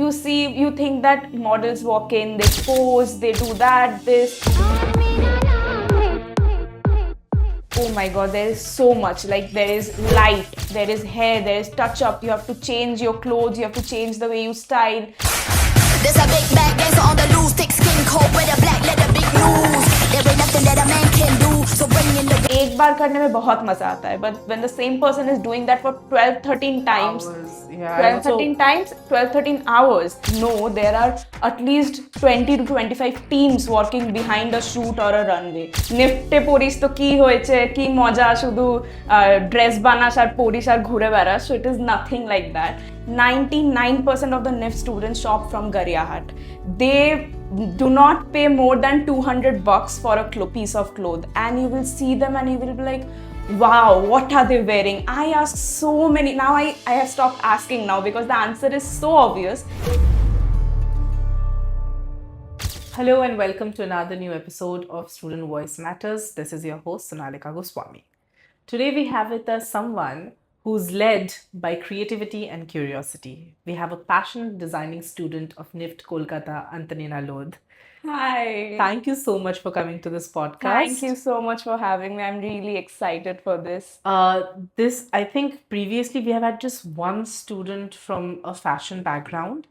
You see, you think that models walk in, they pose, they do that, this. Oh my god, there is so much. Like, there is light, there is hair, there is touch up. You have to change your clothes, you have to change the way you style. There's a big bad dancer on the loose, thick skin coat with a black leather, big news. There ain't nothing that a man can do, so bring in the. एक बार करने में बहुत मजा आता है, but when the same person is doing that for 12-13 times, Hours. Yeah, 12-13 times, 12-13 hours. No, there are at least 20 to 25 teams working behind a shoot or a runway. নিফটে পড়িস তো কি হয়েছে, কি মজা, শুধু ড্রেস বানাস আর পড়িস আর ঘুরে বেড়াস. So it is nothing like that. 99% of the NIFT students shop from Garyahat. They do not pay more than $200 for a piece of cloth, and you will see them and you will be like, wow, what are they wearing? I ask so many. Now I have stopped asking now because the answer is so obvious. Hello and welcome to another new episode of Student Voice Matters. This is your host, Sonalika Goswami. Today we have with us someone who's led by creativity and curiosity. We have a passionate designing student of NIFT Kolkata, Antanina Lodh. Hi. Thank you so much for coming to this podcast. Thank you so much for having me. I'm really excited for this. I think previously we have had just one student from a fashion background,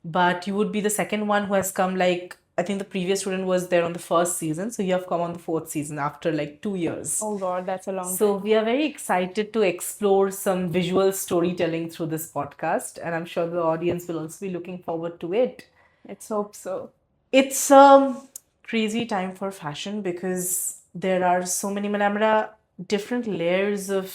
but you would be the second one who has come. Like, I think the previous student was there on the first season, so you have come on the fourth season after like 2 years. Oh God, that's a long time. So we are very excited to explore some visual storytelling through this podcast, and I'm sure the audience will also be looking forward to it. Let's hope so. It's a crazy time for fashion because there are so many different layers of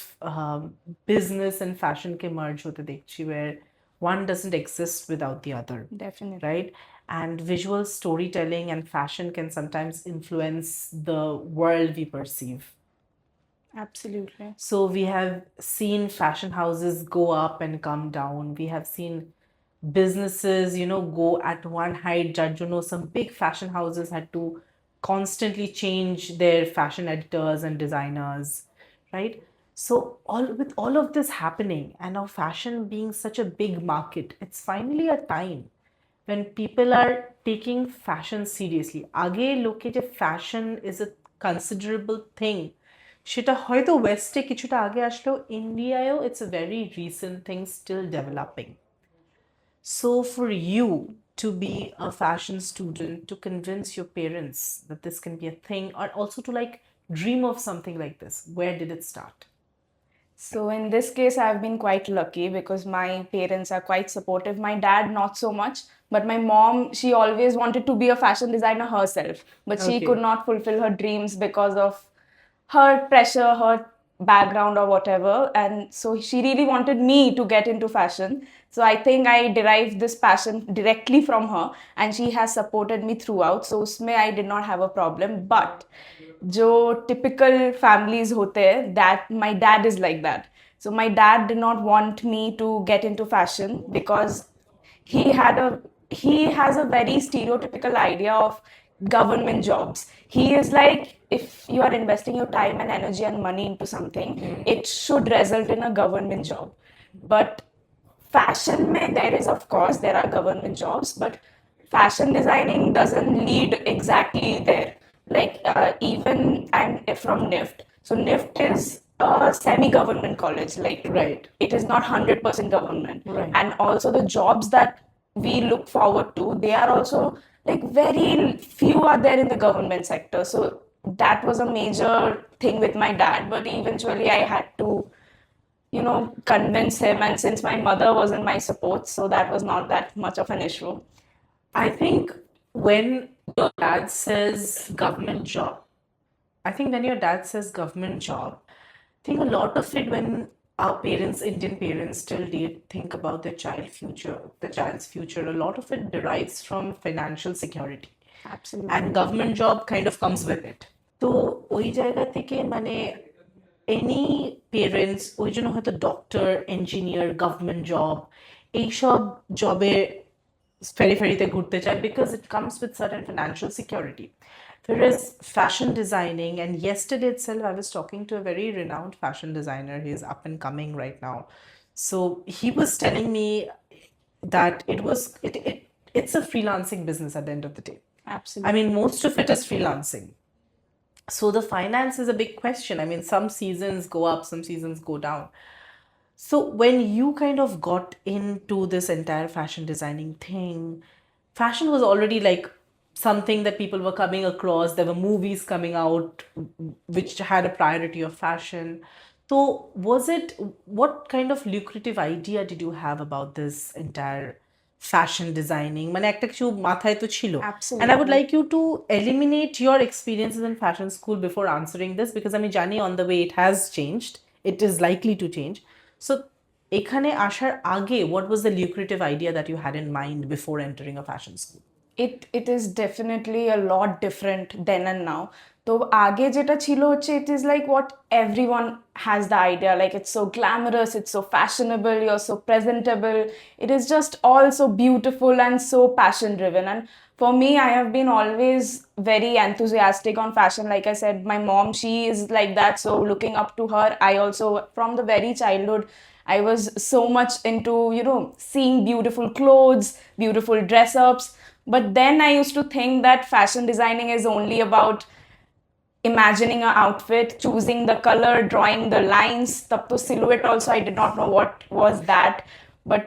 business and fashion ke merge hote dekhchi, where one doesn't exist without the other. Definitely. Right? And visual storytelling and fashion can sometimes influence the world we perceive. Absolutely. So we have seen fashion houses go up and come down. We have seen businesses, go at one height. Some big fashion houses had to constantly change their fashion editors and designers, right? So with all of this happening and now fashion being such a big market, it's finally a time when people are taking fashion seriously. Aage loke je fashion is a considerable thing, সেটা হয়তো ওয়েস্টে কিছুটা আগে আসলেও ইন্ডিয়ায়ও it's a very recent thing, still developing. So for you to be a fashion student, to convince your parents that this can be a thing, or also to like dream of something like this, where did it start? So in this case, I've been quite lucky because my parents are quite supportive. My dad, not so much, but my mom, she always wanted to be a fashion designer herself, but she Okay. could not fulfill her dreams because of her pressure, her background or whatever. And so she really wanted me to get into fashion. So I think I derived this passion directly from her, and she has supported me throughout. So usme I did not have a problem. But जो typical families होते हैं, that my dad is like that. So my dad did not want me to get into fashion because he has a very stereotypical idea of government jobs. He is like, if you are investing your time and energy and money into something, it should result in a government job. But fashion mein, there are government jobs, but fashion designing doesn't lead exactly there. Like, even I'm from NIFT. So NIFT is a semi-government college. Like, Right. it is not 100% government. Right. And also the jobs that we look forward to, they are also like very few are there in the government sector. So that was a major thing with my dad. But eventually I had to, convince him. And since my mother wasn't my support, so that was not that much of an issue. I think when your dad says government job, I think a lot of it, when our parents, Indian parents, still did think about the child's future, a lot of it derives from financial security. Absolutely. And government job kind of comes with it. তো ওই জায়গা থেকে any parents ওই জন্য হয়তো doctor, engineer, government job, এইসব জবে ফেরিতে ঘুরতে চায় because it comes with certain financial security. Whereas fashion designing, and yesterday itself I was talking to a very renowned fashion designer. He is up and coming right now. So he was telling me that it's a freelancing business at the end of the day. Absolutely. I mean, most of it is freelancing. So the finance is a big question. I mean, some seasons go up, some seasons go down. So when you kind of got into this entire fashion designing thing, fashion was already like something that people were coming across. There were movies coming out which had a priority of fashion. So what kind of lucrative idea did you have about this entire fashion designing? মানে একটা কিছু মাথায় তো ছিল. And I would Absolutely. like you to eliminate your experiences in fashion school before answering this, because আমি জানি on the way it has changed. It is likely to change. So এখানে আসার আগে, what was the lucrative idea that you had in mind before entering a fashion school? It is definitely a lot different then and now. তো আগে যেটা ছিল হচ্ছে it is like what everyone has the idea, like it's so glamorous, it's so fashionable, you're so presentable, it is just all so beautiful and so passion driven. And for me, I have been always very enthusiastic on fashion. Like I said, my mom, she is like that, so looking up to her, I also from the very childhood I was so much into, seeing beautiful clothes, beautiful dress ups. But then I used to think that fashion designing is only about imagining an outfit, choosing the color, drawing the lines. Tab to silhouette also, I did not know what was that. But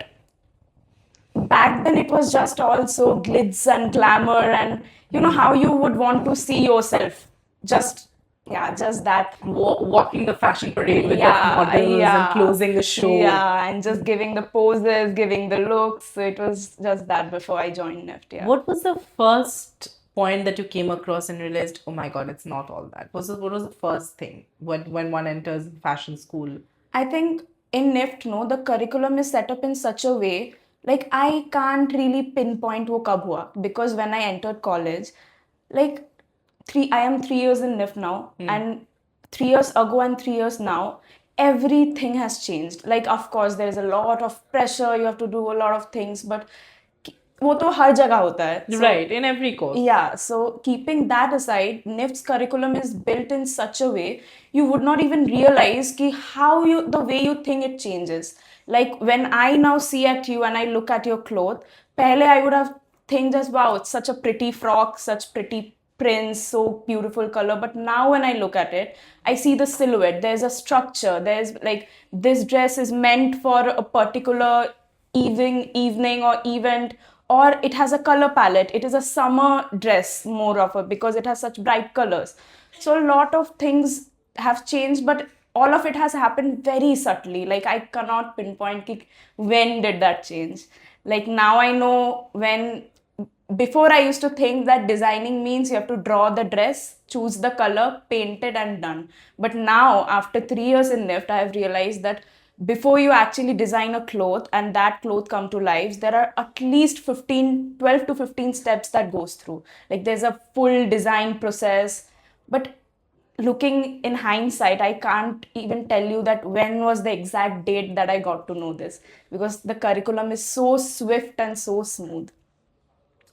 back then it was just also glitz and glamour, and you know how you would want to see yourself. Just that. Walking the fashion parade with the models and closing the show. Yeah, and just giving the poses, giving the looks. So it was just that before I joined NIFT. Yeah. What was the first point that you came across and realized, oh my God, it's not all that? What was the first thing when one enters fashion school? I think in NIFT, no, the curriculum is set up in such a way, like I can't really pinpoint wo kab hua, because when I entered college, like I am 3 years in NIFT now, and 3 years ago and 3 years now, everything has changed. Like, of course, there is a lot of pressure, you have to do a lot of things, but वो तो हर जगह होता है. So, Right, in every course. yeah, so keeping that aside, NIFT's curriculum is built in such a way you would not even realize ki the way you think it changes. Like when I now see at you and I look at your cloth, pehle I would have think just wow, it's such a pretty frock, such pretty prints, so beautiful color. But now when I look at it, I see the silhouette. There's a structure. There's like this dress is meant for a particular evening or event, or it has a color palette. It is a summer dress more of a, because it has such bright colors. So a lot of things have changed, but all of it has happened very subtly. Like I cannot pinpoint when did that change. Like now I know when. Before I used to think that designing means you have to draw the dress, choose the color, paint it and done. But now after 3 years in NIFT, I have realized that before you actually design a cloth and that cloth come to life, there are at least 12 to 15 steps that goes through. Like there's a full design process. But looking in hindsight, I can't even tell you that when was the exact date that I got to know this, because the curriculum is so swift and so smooth.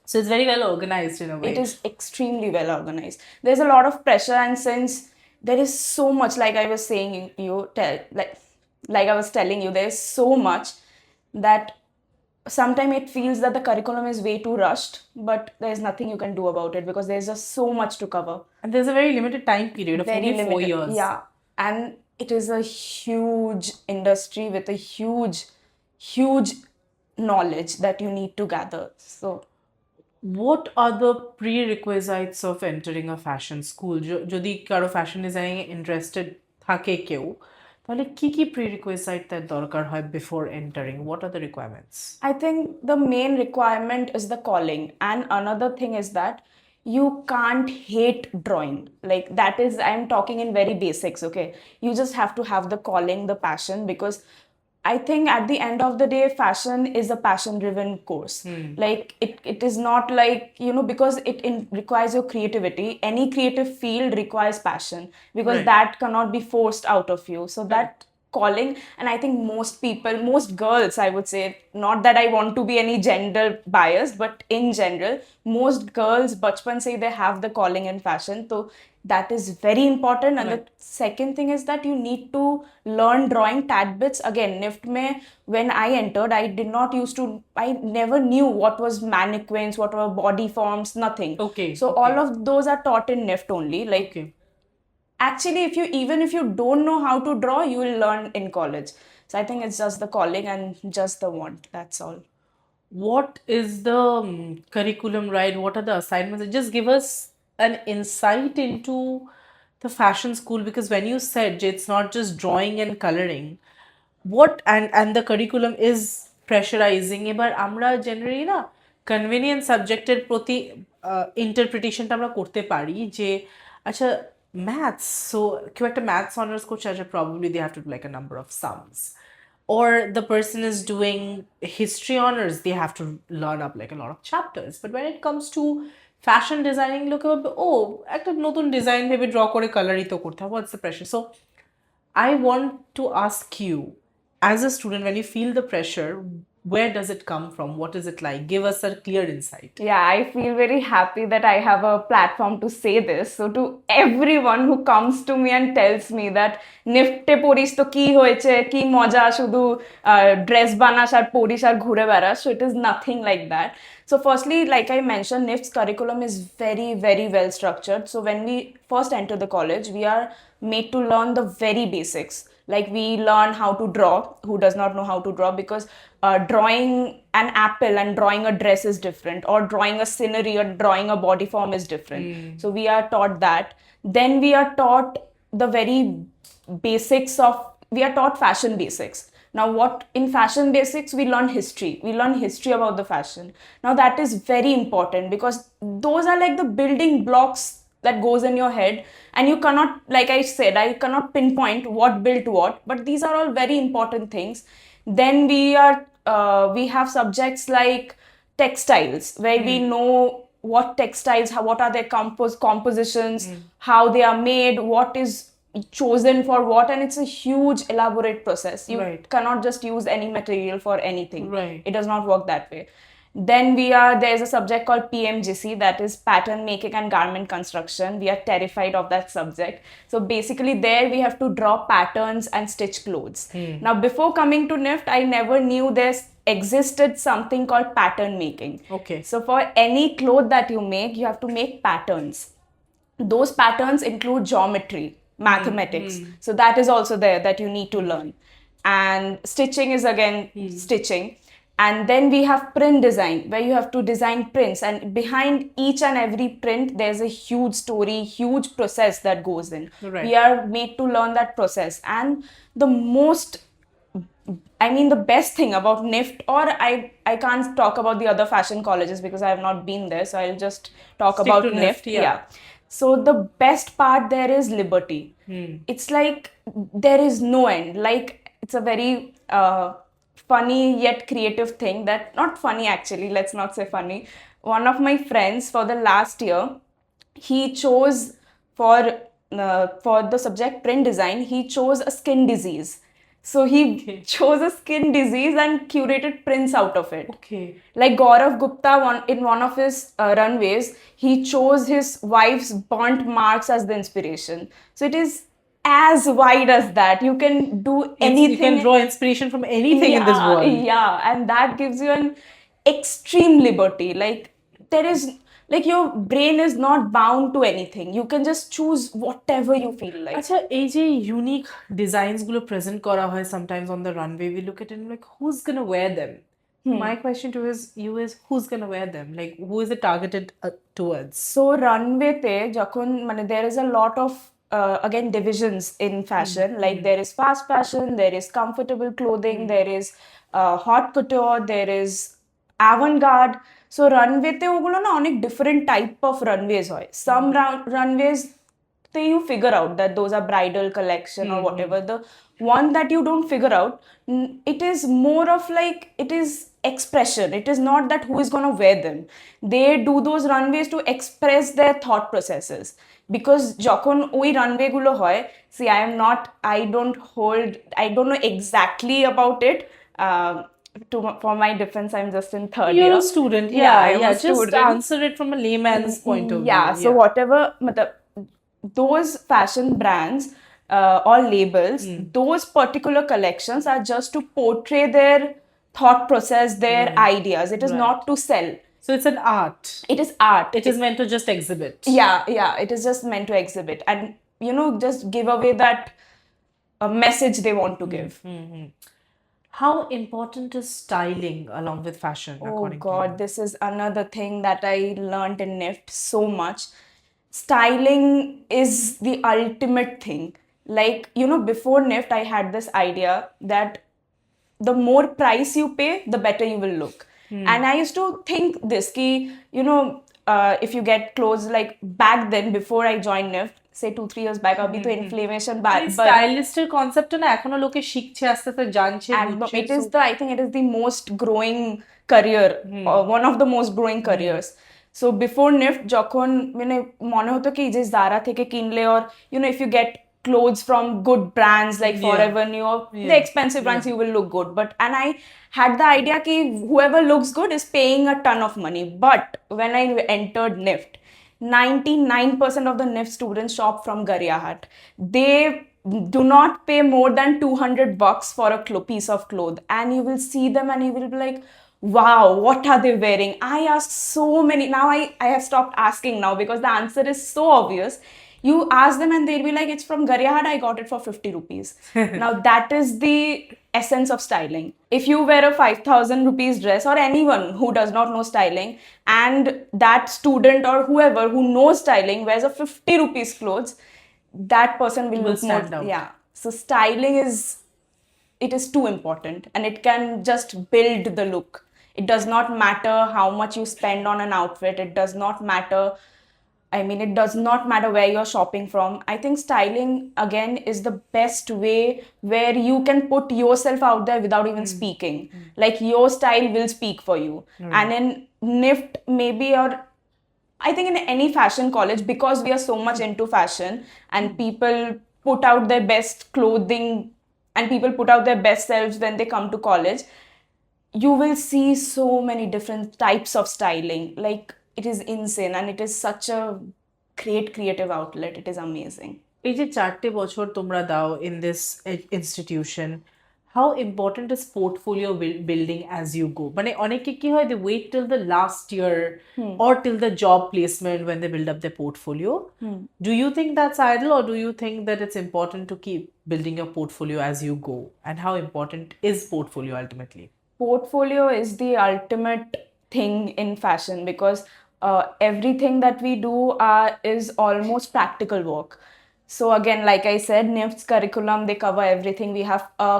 So it's very well organized in a way. It is extremely well organized. There's a lot of pressure, and since there is so much, like I was saying, like I was telling you, there's so much that sometimes it feels that the curriculum is way too rushed, but there's nothing you can do about it because there's just so much to cover. And there's a very limited time period of Very only 4 limited. years. Yeah. And it is a huge industry with a huge knowledge that you need to gather. So what are the prerequisites of entering a fashion school? যদি কারো fashion designing এ interested থাকে কেউ, তাহলে কি prerequisite তার দরকার হয় before entering? What are the requirements? I think the main requirement is the calling, and another thing is that you can't hate drawing. Like that is, I'm talking in very basics, okay? You just have to have the calling, the passion, because I think at the end of the day, fashion is a passion-driven course. Like it is not like, because it requires your creativity. Any creative field requires passion, because Right. that cannot be forced out of you. So that calling. And I think most people, most girls, I would say, not that I want to be any gender biased, but in general, most girls bachpan se they have the calling in fashion. So that is very important. And Right. the second thing is that you need to learn drawing tad bits. Again, NIFT mein, when I entered, I did not used to, I never knew what was mannequins, what were body forms, nothing. Okay, So okay. all of those are taught in NIFT only. Like, Okay. actually, if you, even if you don't know how to draw, you will learn in college. So I think it's just the calling and just the want, that's all. What is the curriculum, right? What are the assignments? Just give us an insight into the fashion school, because when you said it's not just drawing and coloring, what and the curriculum is pressurizing, এবার আমরা generally না convenient সাবজেক্টের প্রতি ইন্টারপ্রিটেশনটা আমরা করতে পারি যে আচ্ছা ম্যাথস, সো কেউ একটা ম্যাথস অনার্স করছে, আচ্ছা probably they have to do like a number of sums, or the person is doing history honors, they have to learn up like a lot of chapters. But when it comes to fashion designing, look, oh, একটা নতুন design ভেবে draw করে কালারই তো করতে হবে, what's the pressure? So I want to ask you, as a student, when you feel the pressure, where does it come from? What is it like? Give us a clear insight. Yeah, I feel very happy that I have a platform to say this. So to everyone who comes to me and tells me that নিফটে পড়িস তো কি হয়েছে, কি মজা, শুধু dress বানাস আর পড়িস আর ঘুরে বেড়াস, so it is nothing like that. So firstly, like I mentioned, NIFT's curriculum is very, very well structured. So when we first enter the college, we are made to learn the very basics. Like, we learn how to draw, who does not know how to draw, because drawing an apple and drawing a dress is different, or drawing a scenery or drawing a body form is different. So we are taught that. Then we are taught the very basics of, we are taught fashion basics. Now, what in fashion basics, we learn history. We learn history about the fashion. Now, that is very important, because those are like the building blocks that goes in your head, and you cannot, like I said, I cannot pinpoint what built what, but these are all very important things. Then we have subjects like textiles, where we know what textiles, what are their compositions, how they are made, what is chosen for what, and it's a huge elaborate process. You Right. cannot just use any material for anything. Right. It does not work that way. Then there's a subject called PMGC, that is pattern making and garment construction. We are terrified of that subject. So basically there we have to draw patterns and stitch clothes. Now, before coming to NIFT, I never knew there's existed something called pattern making. Okay. So for any cloth that you make, you have to make patterns. Those patterns include geometry, mathematics. So that is also there that you need to learn. And stitching is again stitching. And then we have print design, where you have to design prints, and behind each and every print there's a huge story, huge process that goes in. Right. We are made to learn that process. And the most, I mean, the best thing about NIFT, or I can't talk about the other fashion colleges because I have not been there, so I'll just talk Stick about to NIFT. NIFT, yeah. So the best part there is liberty. It's like there is no end. Like, it's a very funny yet creative thing, that, not funny actually, let's not say funny. One of my friends, for the last year, he chose for the subject print design, he chose a skin disease. So he chose a skin disease and curated prints out of it. Okay. Like Gaurav Gupta, in one of his runways, he chose his wife's burnt marks as the inspiration. So it is as wide as that. You can do anything. You can draw inspiration from anything in this world. Yeah, and that gives you an extreme liberty. Like, there is, like, your brain is not bound to anything. You can just choose whatever you feel like. আচ্ছা, এই যে unique designs গুলো present করা হয় sometimes on the runway, we look at it and like, who's gonna wear them? My question to you is who's gonna wear them? Like, who is it targeted towards? So runway te jokhon, mane, there is a lot of again divisions in fashion. Like, there is fast fashion, there is comfortable clothing, there is hot couture, there is avant-garde. So runway te ogulo na onek different type of runways hoy. Some runways te you figure out that those are bridal collection or whatever. The one that you don't figure out, it is more of like, it is expression. It is not that who is going to wear them. They do those runways to express their thought processes. Because যখন ওই runway গুলো হয়, see, I don't know exactly about it. For my defense, I'm just in third You're year. a student. I'm a Just student. answer it from a layman's point of view. Yeah, so whatever, those fashion brands or labels, those particular collections are just to portray their thought process, their ideas. It is not to sell. So it's an art. It is art. It is meant to just exhibit. Yeah, it is just meant to exhibit and, just give away that message they want to give. How important is styling along with fashion, Oh according to God, you? this is another thing that I learned in NIFT so much. Styling is the ultimate thing. Like, before NIFT, I had this idea that the more price you pay, the better you will look. And I used to think this, ki, if you get clothes, like back then, before I joined NIFT, say 2-3 years back, abhi to inflammation back. স্টাইলিস্টের কনসেপ্টটা না এখনো লোকে শিখছে আস্তে আস্তে জানছে And বুঝছে, I think it is the most growing career, or one of the most growing careers. So before NIFT, যখন মনে হতো কি যে Zara থেকে কিনলে, or if you get clothes from good brands like Forever New, or the expensive brands, you will look good. And I had the idea ki whoever looks good is paying a ton of money. But when I entered NIFT, 99% of the NIFT students shop from Garyahat. They do not pay more than $200 for a piece of cloth, and you will see them and you will be like, wow, what are they wearing? I ask so many. Now I have stopped asking now because the answer is so obvious. You ask them and they'll be like, it's from Garyahat, I got it for 50 rupees. Now that is the essence of styling. If you wear a 5,000 rupees dress, or anyone who does not know styling, and that student or whoever who knows styling wears a 50 rupees clothes, that person will look stand more. out. Yeah. So styling it is too important, and it can just build the look. It does not matter how much you spend on an outfit. It does not matter. It does not matter where you're shopping from. I think styling, again, is the best way where you can put yourself out there without even speaking. Like, your style will speak for you. And in NIFT, maybe, or I think in any fashion college, because we are so much into fashion and people put out their best clothing and people put out their best selves when they come to college, you will see so many different types of styling. Like, it is insane, and it is such a great creative outlet. It is amazing. এই যে 4টে বছর তোমরা দাও in this institution, how important is portfolio building as you go? মানে অনেকে কি হয়, they wait till the last year or till the job placement when they build up their portfolio. Do you think that's idle, or do you think that it's important to keep building your portfolio as you go? And how important is portfolio ultimately? Portfolio is the ultimate thing in fashion, because everything that we do is almost practical work. So again, like I said, NIFT's curriculum, they cover everything. We have a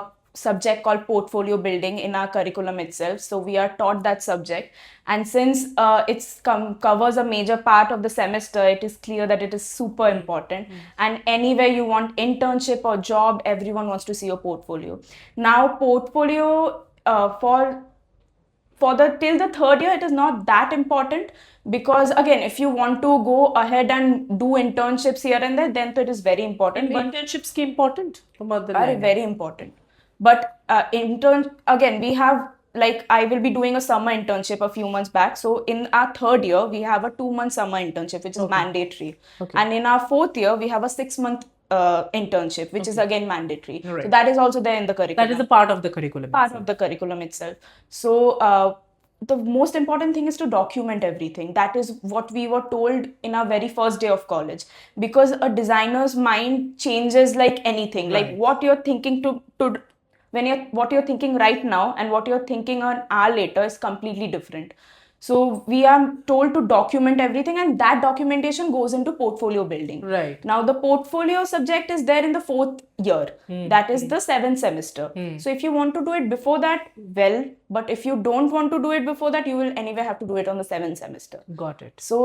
subject called portfolio building in our curriculum itself. So we are taught that subject. And since it covers a major part of the semester, it is clear that it is super important. And anywhere you want internship or job, everyone wants to see your portfolio. Now, portfolio for till the third year, it is not that important, because again, if you want to go ahead and do internships here and there, then it is very important. And internships ki important Are very important. But again, we have, like, I will be doing a summer internship a few months back. So in our third year, we have a 2-month summer internship, which is mandatory. And in our fourth year, we have a 6-month internship, which is again mandatory. Right. So that is also there in the curriculum. That is a part of the curriculum. Of the curriculum itself. So the most important thing is to document everything. That is what we were told in our very first day of college, because a designer's mind changes like anything. Right. Like, what you're thinking what you're thinking right now and what you're thinking an hour later is completely different. So we are told to document everything, and that documentation goes into portfolio building. Right. Now, the portfolio subject is there in the 4th year. That is the 7th semester. So if you want to do it before that, well, but if you don't want to do it before that, you will anyway have to do it on the 7th semester. Got it. So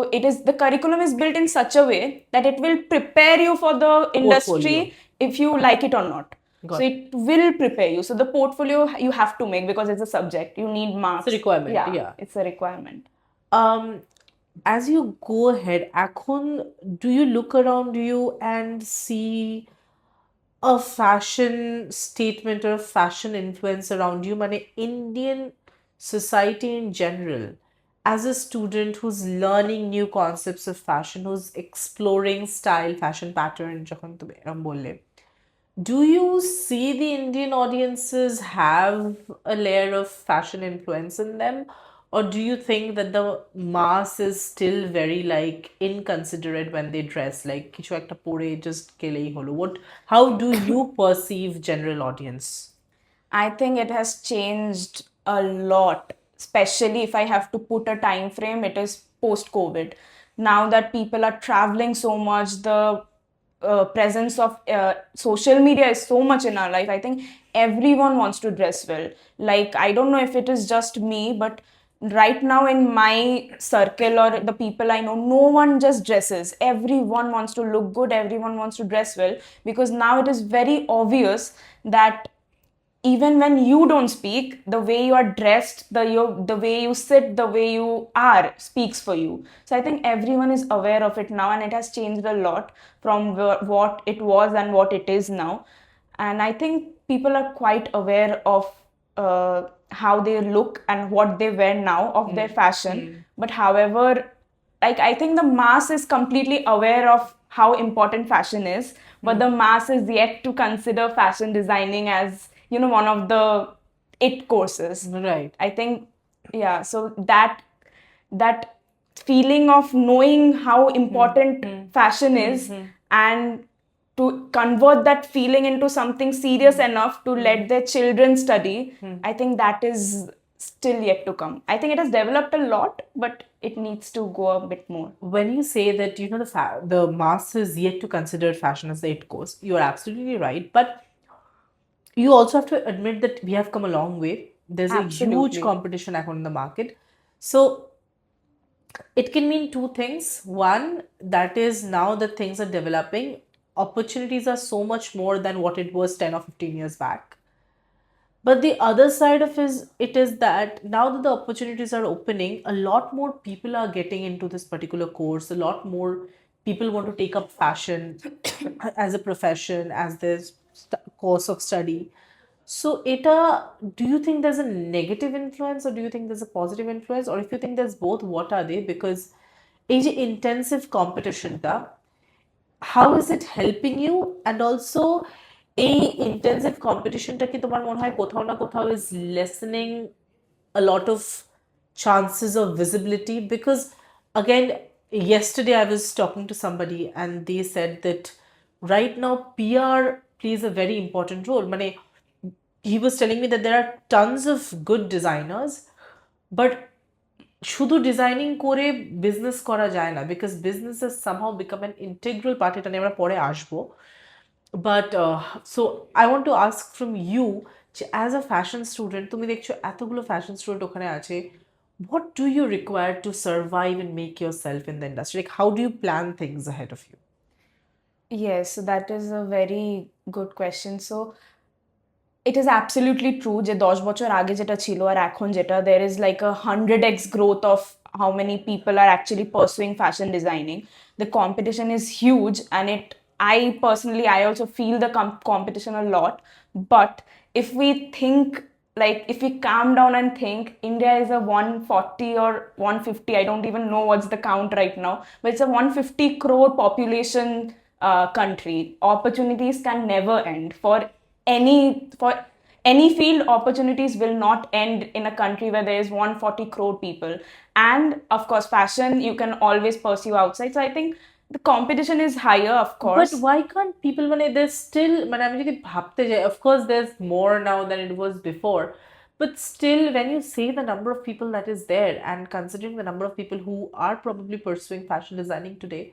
the curriculum is built in such a way that it will prepare you for the industry if you like it or not. So it will prepare you. So the portfolio you have to make because it's a subject. You need marks. It's a requirement, yeah. It's a requirement. As you go ahead, এখন do you look around you and see a fashion statement or a fashion influence around you? মানে Indian society in general, as a student who's learning new concepts of fashion, who's exploring style, fashion pattern, যখন তুমি এরম বললে, do you see the Indian audiences have a layer of fashion influence in them? Or do you think that the mass is still very like inconsiderate when they dress? Like কিছু একটা পরে just গেলেই হলো. How do you perceive general audience? I think it has changed a lot, especially if I have to put a time frame, it is post COVID. Now that people are traveling so much, the presence of social media is so much in our life. I think everyone wants to dress well. Like, I don't know if it is just me, but right now in my circle or the people I know, no one just dresses. Everyone wants to look good, everyone wants to dress well, because now it is very obvious that even when you don't speak, the way you are dressed, the way you sit, the way you are speaks for you. So I think everyone is aware of it now, and it has changed a lot from what it was and what it is now. And I think people are quite aware of how they look and what they wear now of their fashion. But however, like, I think the mass is completely aware of how important fashion is, but the mass is yet to consider fashion designing as, one of the it courses. Right. I think, yeah, so that feeling of knowing how important fashion is, and to convert that feeling into something serious enough to let their children study, I think that is still yet to come. I think it has developed a lot, but it needs to go a bit more. When you say that the mass is yet to consider fashion as the it course, you are absolutely right. But you also have to admit that we have come a long way. There's a huge Absolutely. competition in the market. So it can mean two things. One, that is now that things are developing, opportunities are so much more than what it was 10 or 15 years back. But the other side of it is that now that the opportunities are opening, a lot more people are getting into this particular course. A lot more people want to take up fashion as a profession, as their course of study. So, do you think there's a negative influence, or do you think there's a positive influence? Or if you think there's both, what are they? Because এই যে intensive competitionটা, how is it helping you? And also, এই intensive competitionটা কি তোমার মনে হয় কোথাও না কোথাও is lessening a lot of chances of visibility? Because again, yesterday I was talking to somebody and they said that right now PR plays a very important role. মানে he was telling me that there are tons of good designers, but শুধু designing করে business করা যায় না, because business has somehow become an integral part. এটা নিয়ে আমরা পরে আসবো। But so I want to ask from you, যে অ্যাজ আ ফ্যাশন স্টুডেন্ট তুমি দেখছো এতগুলো ফ্যাশন স্টুডেন্ট ওখানে আছে, what do you require to survive and make yourself in the industry? Like, how do you plan things ahead of you? Yes, that is a very good question. So it is absolutely true যে 10 বছর আগে যেটা ছিল আর এখন যেটা, there is like a 100x growth of how many people are actually pursuing fashion designing. The competition is huge, and I also feel the competition a lot. But if we think, like, if we calm down and think, India is a 140 or 150, I don't even know what's the count right now, but it's a 150 crore population country. Opportunities can never end for any field. Opportunities will not end in a country where there is 140 crore people. And of course, fashion you can always pursue outside. So I think the competition is higher, of course. But why can't people, there's still, আমি যদি ভাবতে যাই, of course there's more now than it was before, but still when you say the number of people that is there, and considering the number of people who are probably pursuing fashion designing today,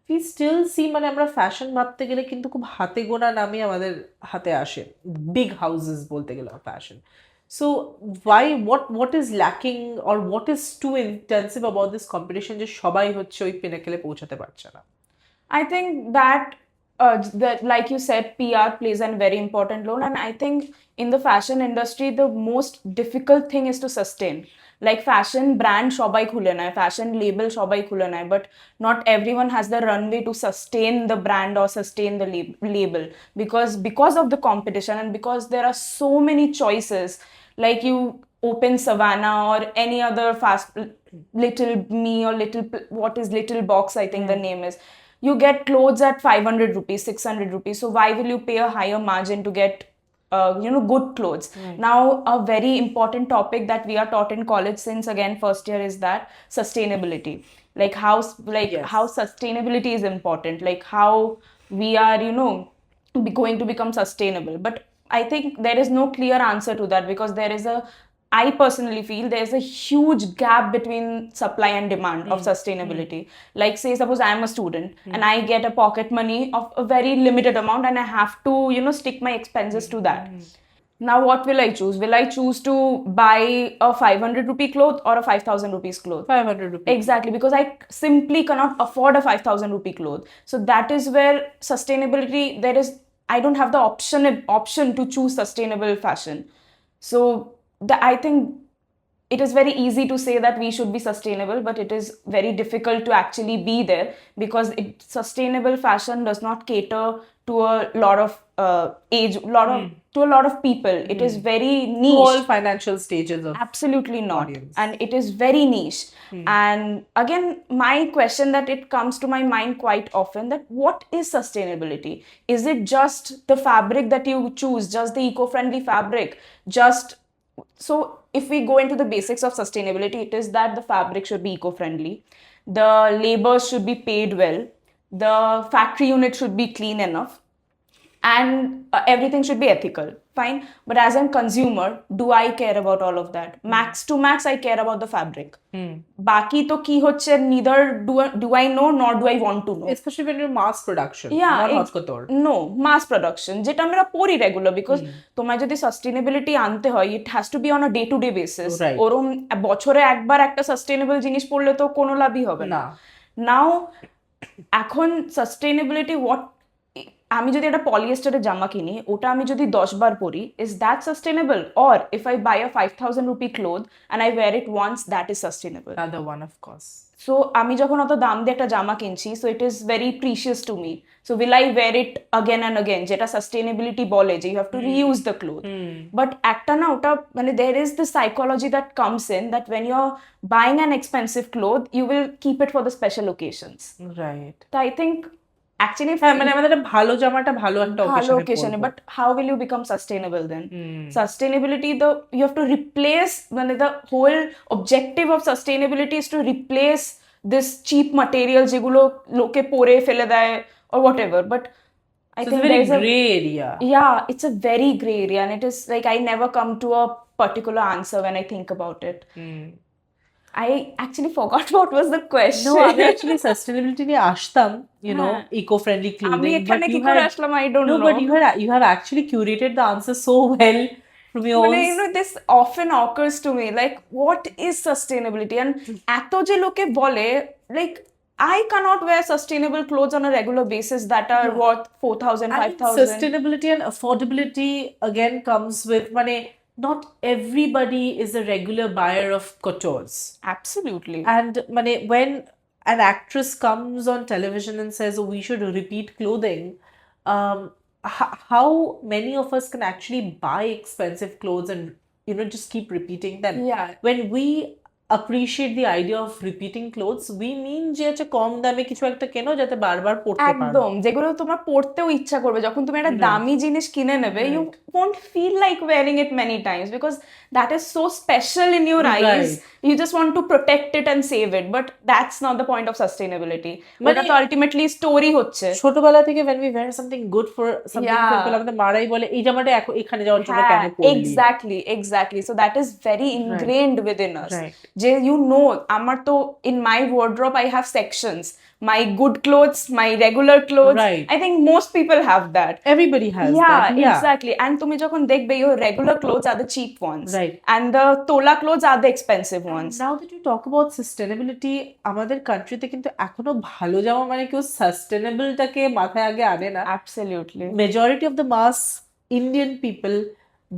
we still see, আমরা fashion ভাবতে গেলে কিন্তু খুব হাতে গোনা নামই আমাদের হাতে আসে, big houses বলতে গেলে fashion. So why, what is lacking, or what is too intensive about this competition যে সবাই হচ্ছে ওই পিনাকেলে পৌঁছাতে পারছে না? I think that that, like you said, PR plays a very important role, and I think in the fashion industry, the most difficult thing is to sustain. Like fashion brand সবাই খুলে নেয়, fashion label সবাই খুলে নেয়, but not everyone has the runway to sustain the brand or sustain the label, because of the competition and because there are so many choices. Like you open Savannah or any other fast little me or what is little box, I think the name is, you get clothes at 500 rupees, 600 rupees. So why will you pay a higher margin to get good clothes? Now a very important topic that we are taught in college since again first year is that sustainability. Like Yes. how sustainability is important, like how we are going to become sustainable. But I think there is no clear answer to that, because I personally feel there's a huge gap between supply and demand of sustainability. Like, say, suppose I am a student and I get a pocket money of a very limited amount and I have to, stick my expenses to that. Now, what will I choose? Will I choose to buy a 500 rupee cloth or a 5,000 rupees cloth? 500 rupees. Exactly, because I simply cannot afford a 5,000 rupee cloth. So that is where sustainability, I don't have the option to choose sustainable fashion. So I think it is very easy to say that we should be sustainable, but it is very difficult to actually be there, because sustainable fashion does not cater to a lot of to a lot of people. It is very niche. All financial stages of Absolutely not. audience. And it is very niche. And again, my question that it comes to my mind quite often, that what is sustainability? Is it just the fabric that you choose, just the eco-friendly fabric? So if we go into the basics of sustainability, it is that the fabric should be eco-friendly, the laborers should be paid well, the factory unit should be clean enough, and everything should be ethical. Fine. But as a consumer, do I care about all of that? Max to max, I care about the fabric. Baki to ki hocche, neither do I know, nor do I want to know. Especially when you're mass production, Yeah, not haute couture. No, mass production, যেটা আমরা পড়ি regular, because তোমায় যদি sustainability আনতে হয়, it has to be on a day to day basis. Right. ওরম বছরে একবার একটা সাস্টেনেবল জিনিস পড়লে তো কোনো লাভই হবে না। নাও এখন সাস্টেনেবিলিটি আমি যদি একটা পলিয়েস্টারের জামা কিনি, ওটা আমি যদি 10 বার পরি, is that sustainable? Or if I buy a 5,000 rupee cloth and I wear it once, that is sustainable. Another one, of course. So আমি যখন অত দাম দিয়ে একটা জামা কিনছি, so it is very precious to me. So will I wear it again and again, যেটা sustainability বলে যে you have to reuse the cloth. But একটা না, ওটা মানে there is the psychology that comes in, that when you are buying an expensive cloth, you will keep it for the special occasions. Right. তো I think actually মানে আমাদের ভালো জামাটা ভালো একটা occasion, but how will you become sustainable then? Sustainability, you have to replace, the whole objective of sustainability is to replace this cheap material যেগুলো লোকে পরে ফেলে দেয় or whatever. But I think there's a gray area. Yeah, it's a very gray area, and it is like I never come to a particular answer when I think about it. I actually forgot what was the question. No, আমি actually sustainability নিয়ে আসতাম, eco-friendly আমি clothing. এখানে কি করে আসলাম, I don't know. No, but you have actually curated the answer so well from your own. This often occurs to me, like, what is sustainability? And এত যে লোকে বলে, like, I cannot wear sustainable clothes on a regular basis that are worth 4,000, 5,000. Sustainability and affordability again comes with not everybody is a regular buyer of coutures. Absolutely. And when an actress comes on television and says, oh, we should repeat clothing, how many of us can actually buy expensive clothes and just keep repeating them? Yeah. When we appreciate the idea of repeating clothes, we mean যে একটা কম দামে কিছু একটা কেনো যাতে বারবার পরতে পারো। একদম, যেগুলো তোমার পরতেও ইচ্ছা করবে। যখন তুমি একটা দামি জিনিস কিনে নেবে, you won't feel like wearing it many times because that is so special in your eyes. You just want to protect it and save it, but that's not the point of sustainability. ওটা তো ultimately story হচ্ছে। ছোটবেলা থেকে when we wear something good for something simple, আমাদের মারাই বলে এই জামাটা এখানে যাওয়ার জন্য কেন পরলি? Exactly. So that is very ingrained within us. Right. আমার তো in my wardrobe I have sections, my good clothes, my regular clothes. Right. I think most people have that. Everybody has Yeah, that. Yeah. exactly. And তুমি যখন দেখবে, your regular clothes are the cheap ones, Right. and the tola clothes are the expensive ones. Now that you talk about sustainability, আমাদের কান্ট্রিতে কিন্তু এখনো ভালো জামা মানে কেউ সাস্টেনেবলটাকে মাথায় আগে আনে না। Absolutely. Majority of the mass Indian people,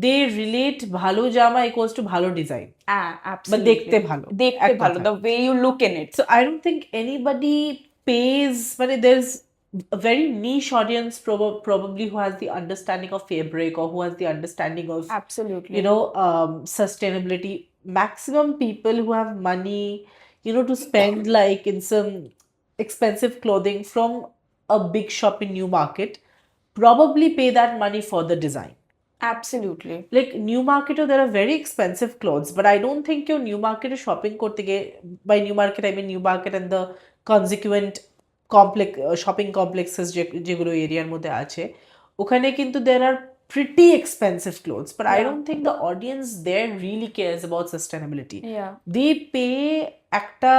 they relate ভালো জামা equals to ভালো ডিজাইন। Absolutely. দেখতে ভালো, দেখতে এক ভালো, কথায়। the way you look in it. So I don't think anybody pays, মানে there's a very niche audience probably who has the understanding of fabric or who has the understanding of Absolutely. sustainability. Maximum people who have money, to spend like in some expensive clothing from a big shop in Newmarket, probably pay that money for the design. Absolutely. Like Newmarket, there are very expensive clothes, but I don't think your Newmarket is shopping korte ge. By Newmarket, I mean Newmarket and the consequent shopping complexes যেগুলো এরিয়ার মধ্যে আছে, ওখানে কিন্তু there are pretty expensive clothes, but I Yeah. don't think the audience there really cares about sustainability. Yeah. They pay একটা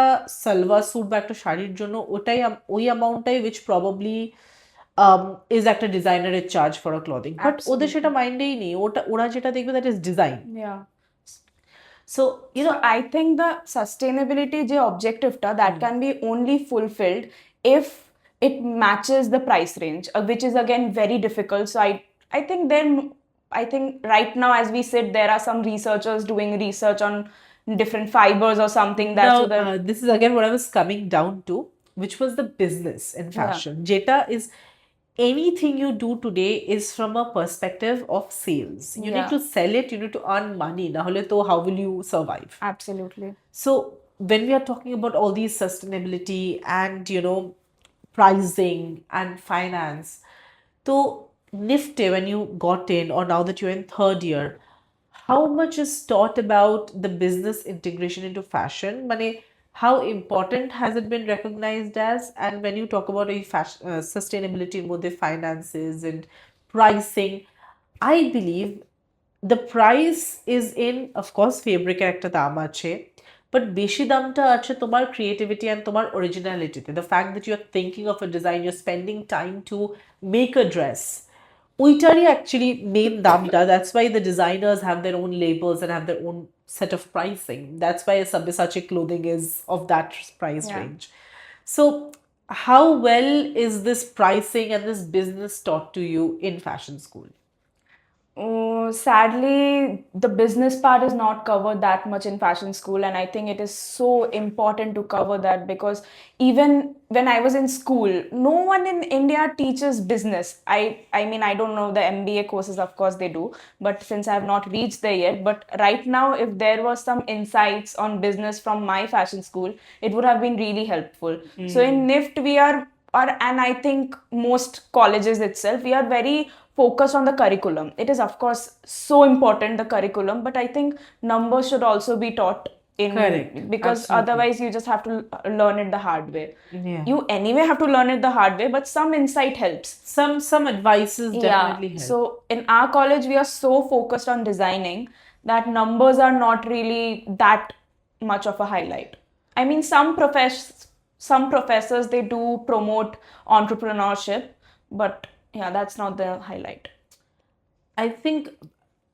salwar sweet বা একটা শাড়ির জন্য ওই অ্যামাউন্টটাই which probably is একটা ডিজাইনারের charge for a clothing, but ওদের সেটা মাইন্ডেই নেই, ওরা যেটা দেখবে that is design. Yeah. So I think the sustainability je objective ta that can be only fulfilled if it matches the price range, which is again very difficult. So I think right now as we sit, there are some researchers doing research on different fibers or something that now so that this is again what I was coming down to, which was the business in fashion. Jeta is anything you do today is from a perspective of sales. You need Yeah. to sell it, you need to earn money, nahole to how will you survive? Absolutely. So when we are talking about all these sustainability and pricing and finance, so NIFT, when you got in, or now that you're in third year, how much is taught about the business integration into fashion? Mane, how important has it been recognized as? And when you talk about sustainability in both the finances and pricing, I believe the price is in, of course, fabric একটা দাম আছে, but বেশি দামটা আছে তোমার creativity and তোমার originality তে। The fact that you're thinking of a design, you're spending time to make a dress, ওইটারই actually main দামটা। That's why the designers have their own labels and have their own set of pricing. That's why a Sabyasachi clothing is of that price Yeah. range. So how well is this pricing and this business taught to you in fashion school? Sadly, the business part is not covered that much in fashion school, and I think it is so important to cover that because even when I was in school, no one in India teaches business. I mean, I don't know the MBA courses, of course they do, but since I have not reached there yet, but right now, if there was some insights on business from my fashion school, it would have been really helpful. So in NIFT, and I think most colleges itself, we are very focused on the curriculum. It is, of course, so important, the curriculum, but I think numbers should also be taught in. Correct. Because Absolutely. otherwise you just have to learn it the hard way. Yeah. You anyway have to learn it the hard way, but some insight helps. Some advices definitely help. So in our college, we are so focused on designing that numbers are not really that much of a highlight. I mean, some professors, they do promote entrepreneurship, but yeah, that's not the highlight. I think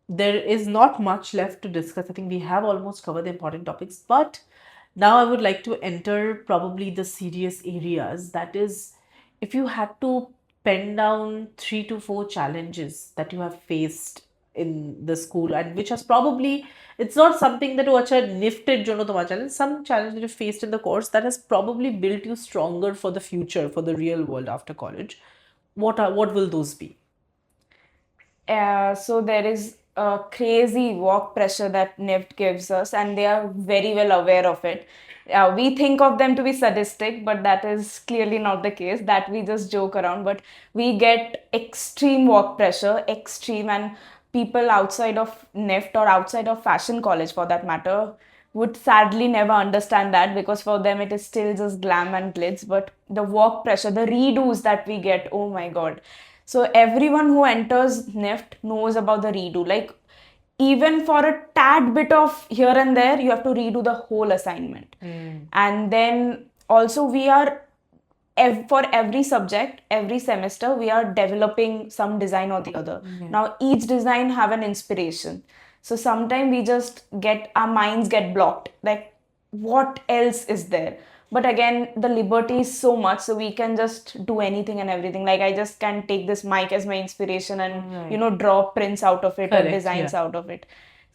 there is not much left to discuss. I think we have almost covered the important topics, but now I would like to enter probably the serious areas. That is, if you had to pen down 3 to 4 challenges that you have faced in the school, and which has probably, it's not something that was a nifted jono tomar challenge, some challenge that you faced in the course that has probably built you stronger for the future, for the real world after college. What will those be? So there is a crazy work pressure that NIFT gives us, and they are very well aware of it. We think of them to be sadistic, but that is clearly not the case. That we just joke around, but we get extreme work pressure, and people outside of NIFT or outside of fashion college for that matter would sadly never understand that, because for them it is still just glam and glitz. But the work pressure, the redos that we get, oh my god. So everyone who enters NIFT knows about the redo. Like, even for a tad bit of here and there, you have to redo the whole assignment. And then also we are for every subject, every semester, we are developing some design or the other. Now each design have an inspiration. So sometimes we just get, our minds get blocked, like what else is there? But again, the liberty is so much, so we can just do anything and everything. Like I just can take this mic as my inspiration and draw prints out of it, or Correct, designs yeah. out of it.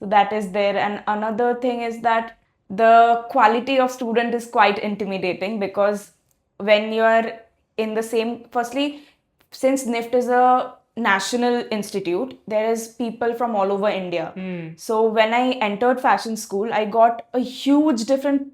So that is there. And another thing is that the quality of student is quite intimidating, because when you're in the same, firstly, since NIFT is a national institute, there is people from all over India. So when I entered fashion school, I got a huge different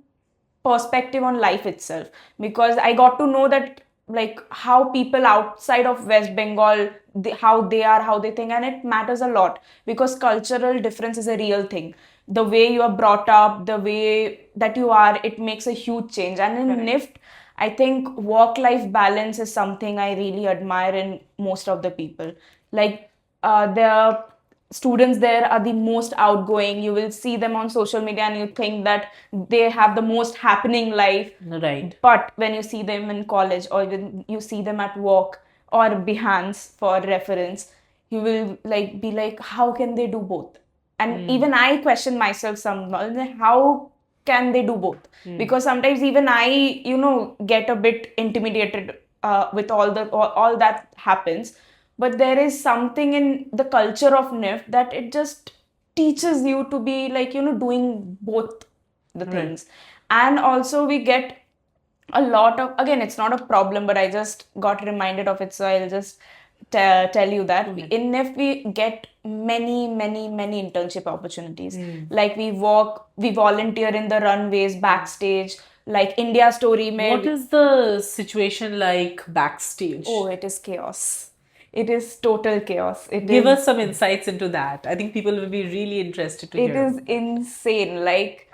perspective on life itself, because I got to know that like how people outside of West Bengal, how they are, how they think, and it matters a lot, because cultural difference is a real thing. The way you are brought up, the way that you are, it makes a huge change. And in NIFT, I think work-life balance is something I really admire in most of the people. Like the students there are the most outgoing. You will see them on social media and you think that they have the most happening life. Right. But when you see them in college, or when you see them at work or Behance for reference, you will like be like, how can they do both? And even I question myself sometimes, how can they do both? Because sometimes even I, get a bit intimidated with all that happens. But there is something in the culture of NIFT that it just teaches you to be like, doing both the things. And also we get a lot of, again, it's not a problem, but I just got reminded of it, so I'll just tell you that in NIFT we get many internship opportunities. Like we volunteer in the runways, backstage, like India Story mein. What is the situation like backstage? Oh, it is chaos. It is total chaos. Give us some insights into that. I think people will be really interested to It hear. is insane. Like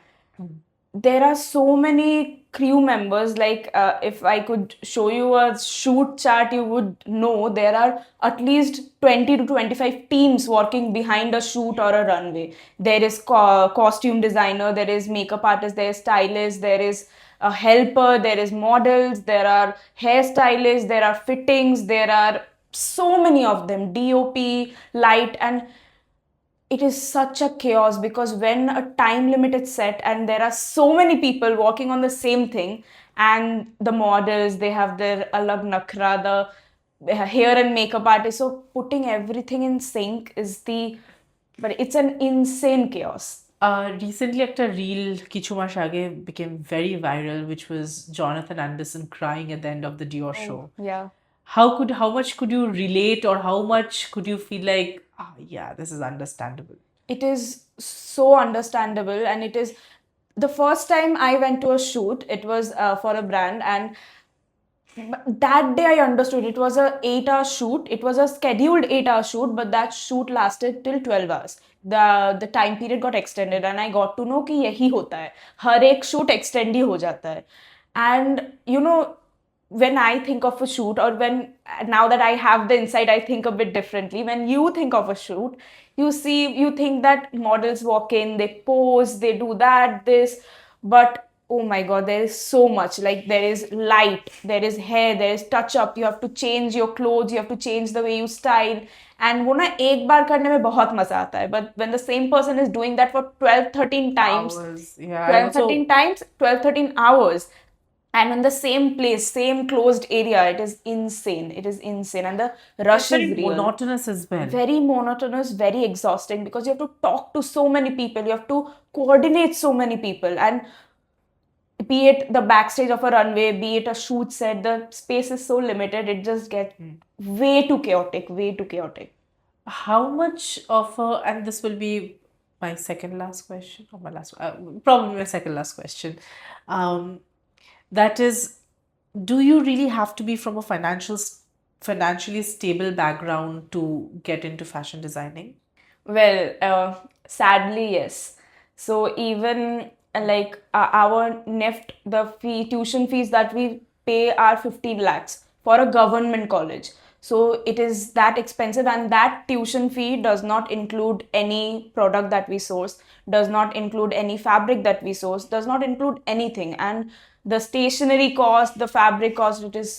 there are so many crew members. Like if I could show you a shoot chart, you would know there are at least 20 to 25 teams working behind a shoot or a runway. There is costume designer, there is makeup artist, there is stylist, there is a helper, there is models, there are hairstylists, there are fittings, there are so many of them, DOP, light. And it is such a chaos, because when a time limit is set and there are so many people working on the same thing, and the models, they have their alag nakra, the hair and makeup artist, so putting everything in sync is but it's an insane chaos. Recently, একটা reel কিছু মাস আগে became very viral, which was Jonathan Anderson crying at the end of the Dior show. Yeah. How much could you relate, or how much could you feel like, yeah, this is understandable? It is so understandable, and it is the first time I went to a shoot. It was for a brand, and that day I understood it was a 8-hour shoot. It was a scheduled 8-hour shoot, but that shoot lasted till 12 hours. The time period got extended, and I got to know कि यही होता है, हर एक shoot extend ही हो जाता है. And when I think of a shoot, or when now that I have the insight, I think a bit differently. When you think of a shoot, you think that models walk in, they pose, they do that, this, but oh my god, there is so much. Like there is light, there is hair, there is touch up, you have to change your clothes, you have to change the way you style. And वो ना एक बार करने में बहुत मजा आता है, but when the same person is doing that for 12-13 times, Hours. Yeah, 12-13 times, 12-13 hours, and in the same place, same closed area, it is insane. It is insane. And the rush very is real. monotonous as well. Very monotonous, very exhausting, because you have to talk to so many people, you have to coordinate so many people, and be it the backstage of a runway, be it a shoot set, the space is so limited, it just gets way too chaotic. How much of a, and this will be my second last question, or my last, probably my second last question. That is, do you really have to be from a financially stable background to get into fashion designing? Well, sadly, yes. So even like our NIFT, the tuition fees that we pay are 15 lakhs for a government college. So it is that expensive, and that tuition fee does not include any product that we source, does not include any fabric that we source, does not include anything. And the stationery cost, the fabric cost, it is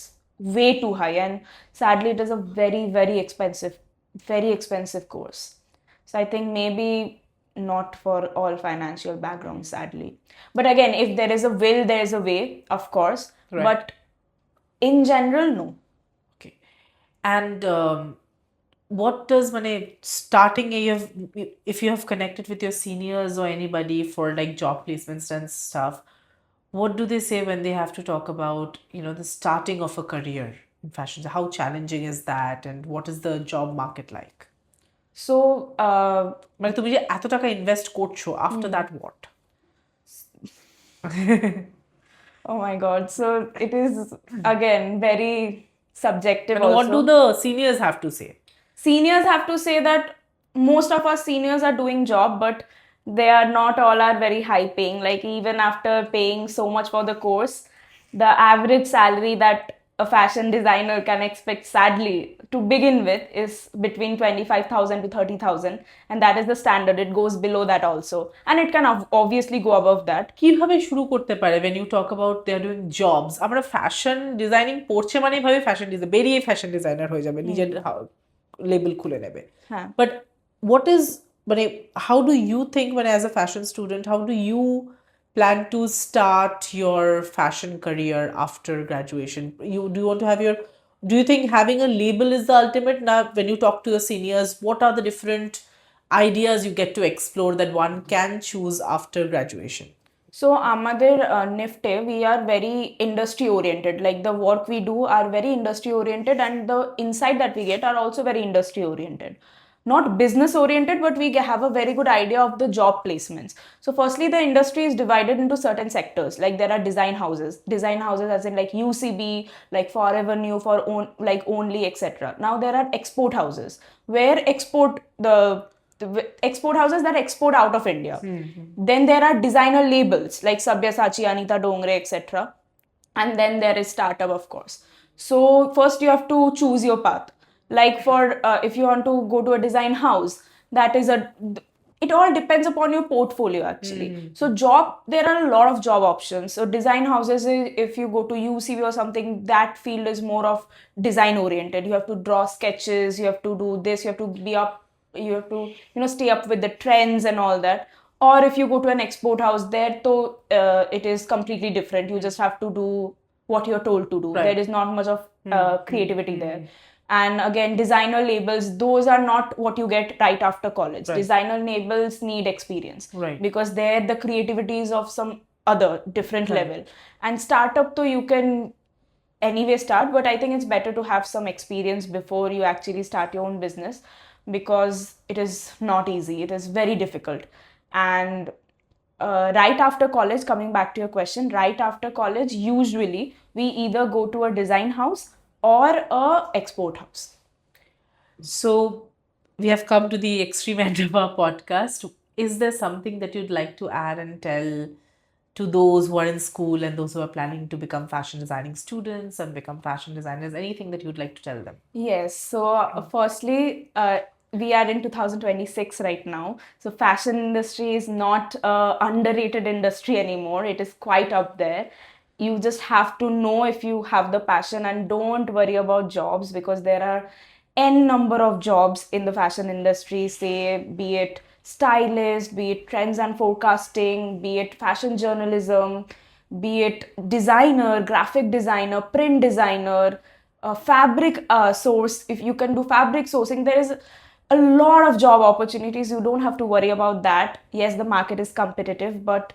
way too high. And sadly, it is a very, very expensive course. So I think maybe not for all financial backgrounds, sadly. But again, if there is a will, there is a way, of course. Right. But in general, no. Okay. And what does starting if you have connected with your seniors or anybody for like job placements and stuff, what do they say when they have to talk about, the starting of a career in fashion? How challenging is that, and what is the job market like? So, মানে তুমি যে এত টাকা invest করছো, after that what? oh my God. So it is again very subjective And also. what do the seniors have to say? Seniors have to say that most of our seniors are doing job, but they are not all are very high paying. Like even after paying so much for the course, the average salary that a fashion designer can expect, sadly, to begin with, is between 25,000 to 30,000, and that is the standard. It goes below that also, and it can obviously go above that. কিভাবে শুরু করতে পারে? when you talk about they are doing jobs, আমরা fashion designing পড়ছে মানেই ভাবে fashion design, বেরিয়ে fashion designer হয়ে যাবে, নিজের লেবেল খুলে নেবে। হ্যাঁ। But what is how do you think, as a fashion student, how do you plan to start your fashion career after graduation? Do you want to have do you think having a label is the ultimate? Now when you talk to your seniors, what are the different ideas you get to explore that one can choose after graduation? So amader NIFT, we are very industry oriented. Like the work we do are very industry oriented, and the insight that we get are also very industry oriented. Not business oriented, but we have a very good idea of the job placements. So firstly, the industry is divided into certain sectors. Like there are design houses as in like UCB, like Forever New, for like Only, etc. Now there are export houses where the export houses that export out of India. Then there are designer labels like Sabyasachi, Anita Dongre, etc. And then there is startup, of course. So first you have to choose your path. Like for if you want to go to a design house, that is it all depends upon your portfolio actually. So there are a lot of job options. So design houses, if you go to UCB or something, that field is more of design oriented. You have to draw sketches, you have to do this, you have to you have to stay up with the trends and all that. Or if you go to an export house, there though it is completely different. You just have to do what you're told to do. Right. There is not much of creativity there. And again, designer labels, those are not what you get right after college. Right. Designer labels need experience. Right. Because there the creativity is of some other different level. And startup though you can anyway start, but I think it's better to have some experience before you actually start your own business, because it is not easy. It is very difficult. And right after college, coming back to your question, right after college, usually we either go to a design house or a export house. So we have come to the extreme end of our podcast. Is there something that you'd like to add and tell to those who are in school and those who are planning to become fashion designing students and become fashion designers? Anything that you'd like to tell them? Yes. So firstly, we are in 2026 right now. So fashion industry is not an underrated industry anymore. It is quite up there. You just have to know if you have the passion, and don't worry about jobs, because there are n number of jobs in the fashion industry. Say, be it stylist, be it trends and forecasting, be it fashion journalism, be it designer, graphic designer, print designer, fabric source. If you can do fabric sourcing, there is a lot of job opportunities. You don't have to worry about that. Yes, the market is competitive, but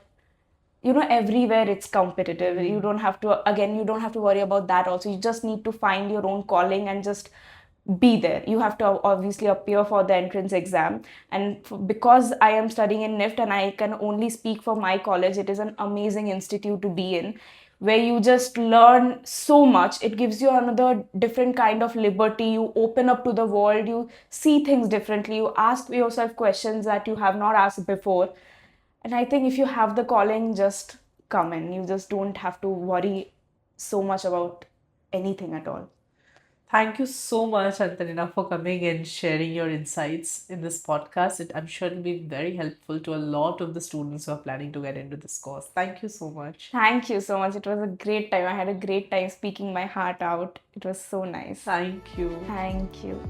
everywhere it's competitive. You don't have to worry about that also. You just need to find your own calling and just be there. You have to obviously appear for the entrance exam. And because I am studying in NIFT and I can only speak for my college, it is an amazing institute to be in, where you just learn so much. It gives you another different kind of liberty. You open up to the world. You see things differently. You ask yourself questions that you have not asked before. And I think if you have the calling, just come in. You just don't have to worry so much about anything at all. Thank you so much, Antanina, for coming and sharing your insights in this podcast. I'm sure it'll be very helpful to a lot of the students who are planning to get into this course. Thank you so much. Thank you so much. It was a great time. I had a great time speaking my heart out. It was so nice. Thank you. Thank you.